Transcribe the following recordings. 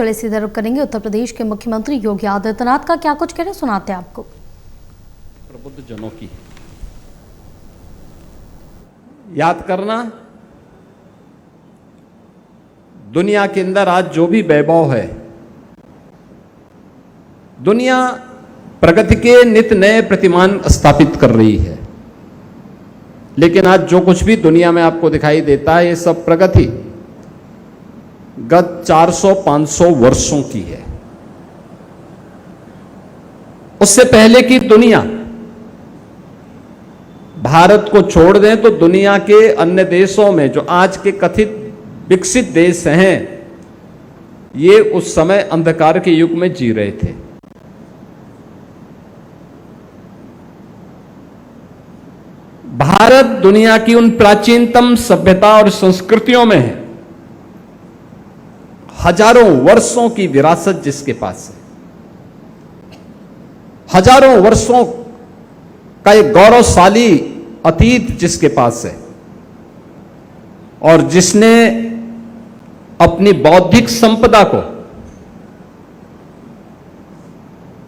चलिए सीधा रुख करेंगे उत्तर प्रदेश के मुख्यमंत्री योगी आदित्यनाथ का, क्या कुछ कह रहे सुनाते हैं आपको। प्रबुद्ध जनों की याद करना, दुनिया के अंदर आज जो भी वैभव है, दुनिया प्रगति के नित नए प्रतिमान स्थापित कर रही है, लेकिन आज जो कुछ भी दुनिया में आपको दिखाई देता है, ये सब प्रगति गत 400-500 वर्षों की है। उससे पहले की दुनिया, भारत को छोड़ दें तो दुनिया के अन्य देशों में जो आज के कथित विकसित देश हैं, ये उस समय अंधकार के युग में जी रहे थे। भारत दुनिया की उन प्राचीनतम सभ्यता और संस्कृतियों में है, हजारों वर्षों की विरासत जिसके पास है, हजारों वर्षों का एक गौरवशाली अतीत जिसके पास है, और जिसने अपनी बौद्धिक संपदा को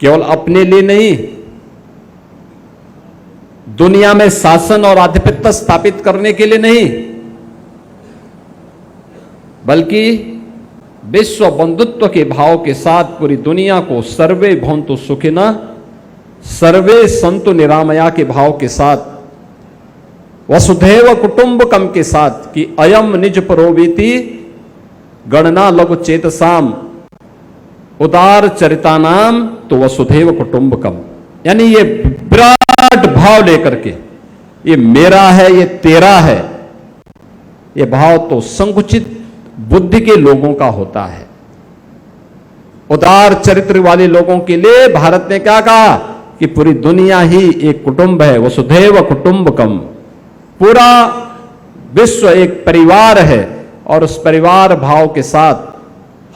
केवल अपने लिए नहीं, दुनिया में शासन और आधिपत्य स्थापित करने के लिए नहीं, बल्कि विश्व बंधुत्व के भाव के साथ पूरी दुनिया को सर्वे भवन्तु सुखिनः सर्वे सन्तु निरामया के भाव के साथ, वसुधैव कुटुंबकम के साथ कि अयम निज परोवीति गणना लघु चेतसाम उदार चरितानाम तो वसुधैव कुटुंबकम, यानी ये विराट भाव लेकर के, ये मेरा है, ये तेरा है, ये भाव तो संकुचित बुद्धि के लोगों का होता है। उदार चरित्र वाले लोगों के लिए भारत ने क्या कहा कि पूरी दुनिया ही एक कुटुंब है, वसुधैव कुटुंबकम, पूरा विश्व एक परिवार है, और उस परिवार भाव के साथ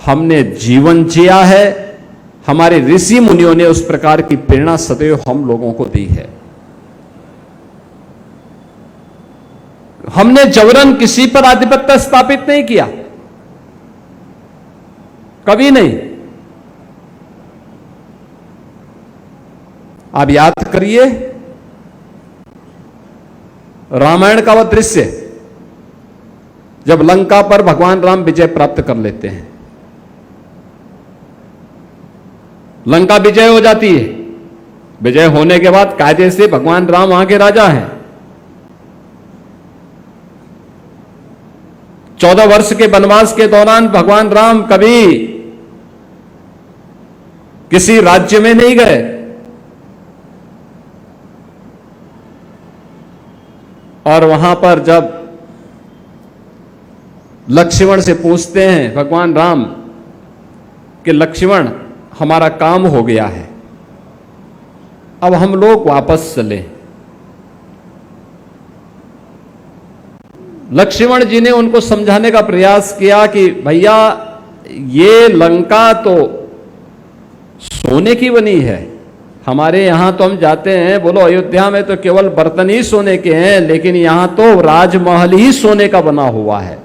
हमने जीवन जिया है। हमारे ऋषि मुनियों ने उस प्रकार की प्रेरणा सदैव हम लोगों को दी है। हमने जबरन किसी पर आधिपत्य स्थापित नहीं किया, कभी नहीं। आप याद करिए रामायण का वह दृश्य, जब लंका पर भगवान राम विजय प्राप्त कर लेते हैं, लंका विजय हो जाती है। विजय होने के बाद कायदे से भगवान राम वहां के राजा हैं। 14 वर्ष के वनवास के दौरान भगवान राम कभी किसी राज्य में नहीं गए, और वहां पर जब लक्ष्मण से पूछते हैं भगवान राम कि लक्ष्मण हमारा काम हो गया है, अब हम लोग वापस चले। लक्ष्मण जी ने उनको समझाने का प्रयास किया कि भैया ये लंका तो सोने की बनी है, हमारे यहां तो हम जाते हैं, बोलो अयोध्या में तो केवल बर्तन ही सोने के हैं, लेकिन यहां तो राजमहल ही सोने का बना हुआ है।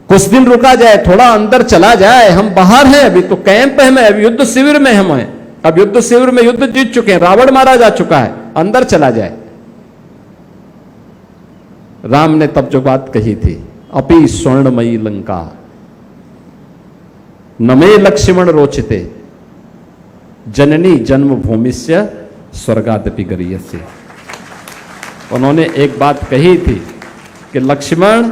कुछ दिन रुका जाए, थोड़ा अंदर चला जाए, हम बाहर हैं, अभी तो कैंप है, अभी युद्ध शिविर में हम हैं, अब युद्ध शिविर में युद्ध जीत चुके हैं, रावण मारा जा चुका है, अंदर चला जाए। राम ने तब जो बात कही थी, अपि स्वर्णमयी लंका नमे लक्ष्मण रोचते जननी जन्मभूमिस्य स्वर्गादपि गरीयसे। उन्होंने एक बात कही थी कि लक्ष्मण,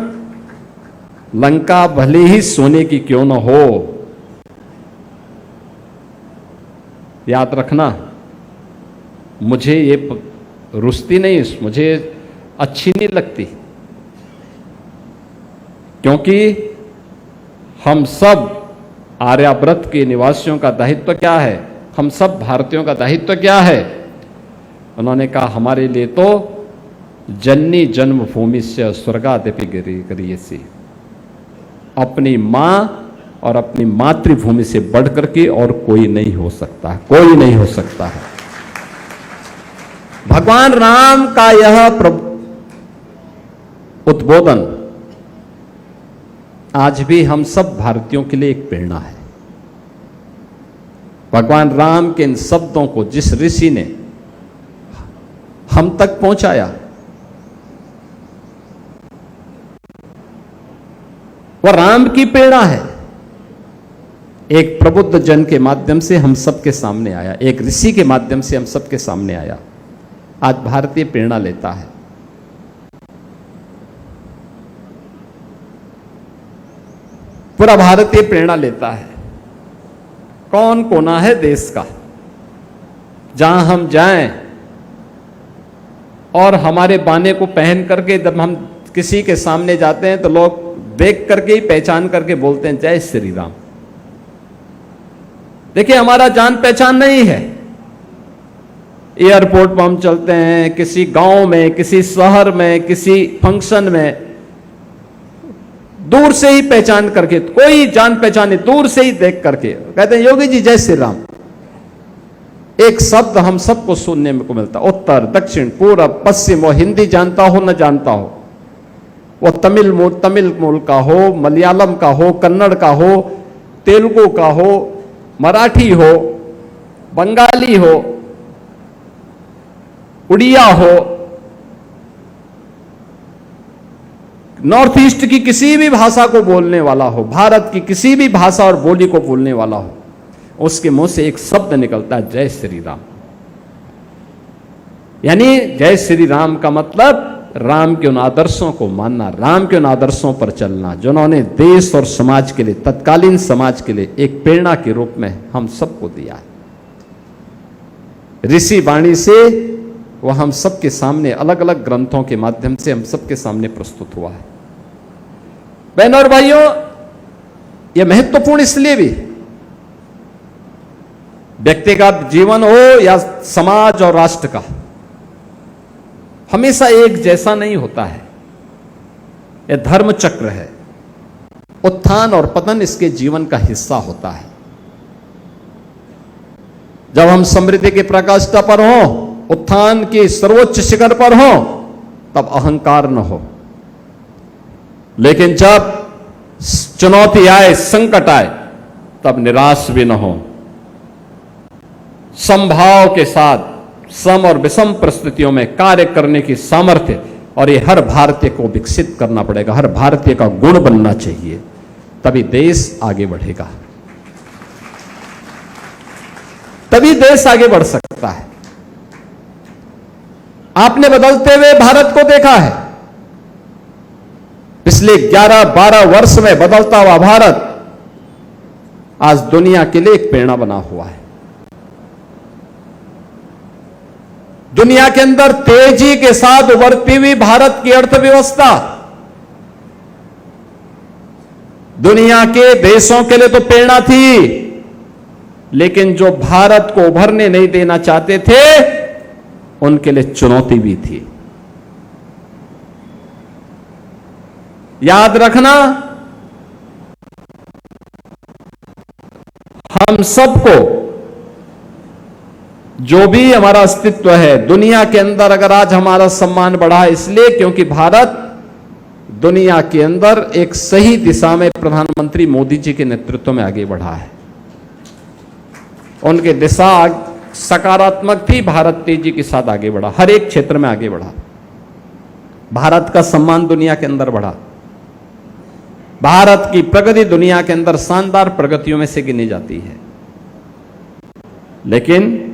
लंका भले ही सोने की क्यों न हो, याद रखना, मुझे ये रुचती नहीं, मुझे अच्छी नहीं लगती, क्योंकि हम सब आर्यावर्त के निवासियों का दायित्व क्या है, हम सब भारतीयों का दायित्व क्या है। उन्होंने कहा हमारे लिए तो जननी जन्मभूमि से स्वर्गादपि गरीयसी, अपनी मां और अपनी मातृभूमि से बढ़कर के और कोई नहीं हो सकता, कोई नहीं हो सकता है। भगवान राम का यह उद्बोधन आज भी हम सब भारतीयों के लिए एक प्रेरणा है। भगवान राम के इन शब्दों को जिस ऋषि ने हम तक पहुंचाया, वह राम की प्रेरणा है। एक प्रबुद्ध जन के माध्यम से हम सबके सामने आया, एक ऋषि के माध्यम से हम सबके सामने आया। आज भारतीय प्रेरणा लेता है। पूरा भारतीय प्रेरणा लेता है। कौन कोना है देश का, जहां हम जाएं और हमारे बाने को पहन करके जब हम किसी के सामने जाते हैं तो लोग देख करके ही पहचान करके बोलते हैं जय श्री राम। देखिए, हमारा जान पहचान नहीं है। एयरपोर्ट पर हम चलते हैं, किसी गांव में, किसी शहर में, किसी फंक्शन में, दूर से ही पहचान करके, कोई जान पहचाने, दूर से ही देख करके कहते हैं योगी जी जय श्री राम। एक शब्द हम सबको सुनने को मिलता, उत्तर दक्षिण पूरब पश्चिम, वो हिंदी जानता हो न जानता हो, वो तमिल मूल का हो, मलयालम का हो, कन्नड़ का हो, तेलुगु का हो, मराठी हो, बंगाली हो, उड़िया हो, नॉर्थ ईस्ट की किसी भी भाषा को बोलने वाला हो, भारत की किसी भी भाषा और बोली को बोलने वाला हो, उसके मुंह से एक शब्द निकलता है जय श्री राम। यानी जय श्री राम का मतलब राम के उन आदर्शों को मानना, राम के उन आदर्शों पर चलना जिन्होंने देश और समाज के लिए, तत्कालीन समाज के लिए एक प्रेरणा के रूप में हम सबको दिया है। ऋषि वाणी से वह हम सबके सामने अलग अलग ग्रंथों के माध्यम से हम सबके सामने प्रस्तुत हुआ है। बहनों और भाइयों, यह महत्वपूर्ण इसलिए भी, व्यक्तिगत जीवन हो या समाज और राष्ट्र का, हमेशा एक जैसा नहीं होता है। यह धर्म चक्र है। उत्थान और पतन इसके जीवन का हिस्सा होता है। जब हम समृद्धि की प्रकाष्ठा पर हो, उत्थान के सर्वोच्च शिखर पर हो, तब अहंकार न हो। लेकिन जब चुनौती आए, संकट आए, तब निराश भी न हो। समभाव के साथ सम और विषम परिस्थितियों में कार्य करने की सामर्थ्य, और ये हर भारतीय को विकसित करना पड़ेगा, हर भारतीय का गुण बनना चाहिए, तभी देश आगे बढ़ेगा, तभी देश आगे बढ़ सकता है। आपने बदलते हुए भारत को देखा है। पिछले 11-12 वर्ष में बदलता हुआ भारत आज दुनिया के लिए एक प्रेरणा बना हुआ है। दुनिया के अंदर तेजी के साथ उभरती हुई भारत की अर्थव्यवस्था दुनिया के देशों के लिए तो प्रेरणा थी, लेकिन जो भारत को उभरने नहीं देना चाहते थे, उनके लिए चुनौती भी थी। याद रखना, हम सबको जो भी हमारा अस्तित्व है दुनिया के अंदर, अगर आज हमारा सम्मान बढ़ा है इसलिए क्योंकि भारत दुनिया के अंदर एक सही दिशा में प्रधानमंत्री मोदी जी के नेतृत्व में आगे बढ़ा है। उनकी दिशा सकारात्मक थी, भारत तेजी के साथ आगे बढ़ा, हर एक क्षेत्र में आगे बढ़ा। भारत का सम्मान दुनिया के अंदर बढ़ा। भारत की प्रगति दुनिया के अंदर शानदार प्रगतियों में से गिनी जाती है। लेकिन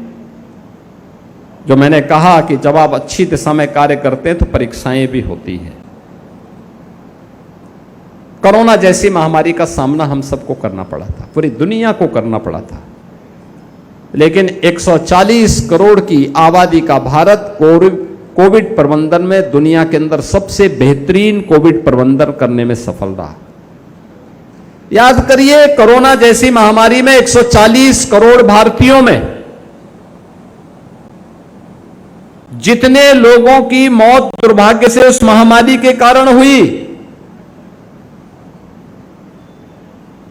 जो मैंने कहा कि जब आप अच्छी दिशा में कार्य करते हैं तो परीक्षाएं भी होती हैं। कोरोना जैसी महामारी का सामना हम सबको करना पड़ा था, पूरी दुनिया को करना पड़ा था। लेकिन 140 करोड़ की आबादी का भारत कोविड प्रबंधन में दुनिया के अंदर सबसे बेहतरीन कोविड प्रबंधन करने में सफल रहा। याद करिए, कोरोना जैसी महामारी में 140 करोड़ भारतीयों में जितने लोगों की मौत दुर्भाग्य से उस महामारी के कारण हुई,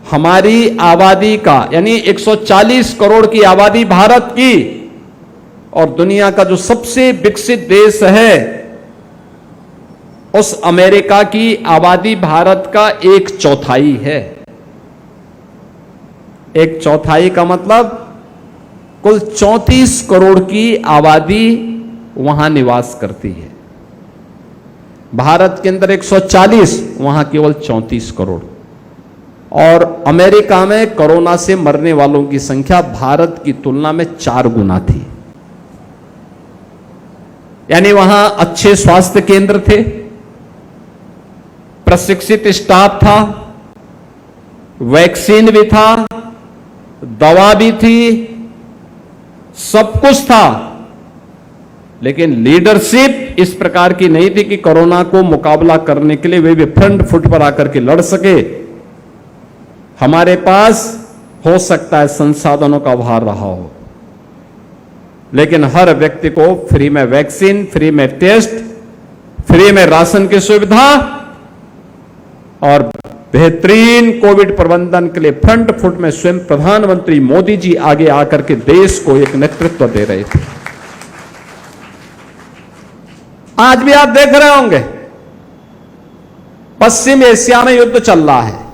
हमारी आबादी का यानी 140 करोड़ की आबादी भारत की और दुनिया का जो सबसे विकसित देश है उस अमेरिका की आबादी भारत का 1/4 है। 1/4 का मतलब कुल 34 करोड़ की आबादी वहां निवास करती है। भारत के अंदर 140, वहां केवल 34 करोड़। और अमेरिका में कोरोना से मरने वालों की संख्या भारत की तुलना में 4 गुना थी। यानी वहां अच्छे स्वास्थ्य केंद्र थे, प्रशिक्षित स्टाफ था, वैक्सीन भी था, दवा भी थी, सब कुछ था, लेकिन लीडरशिप इस प्रकार की नहीं थी कि कोरोना को मुकाबला करने के लिए वे भी फ्रंट फुट पर आकर के लड़ सके। हमारे पास हो सकता है संसाधनों का अभाव रहा हो, लेकिन हर व्यक्ति को फ्री में वैक्सीन, फ्री में टेस्ट, फ्री में राशन की सुविधा और बेहतरीन कोविड प्रबंधन के लिए फ्रंट फुट में स्वयं प्रधानमंत्री मोदी जी आगे आकर के देश को एक नेतृत्व दे रहे थे। आज भी आप देख रहे होंगे पश्चिम एशिया में युद्ध चल रहा है।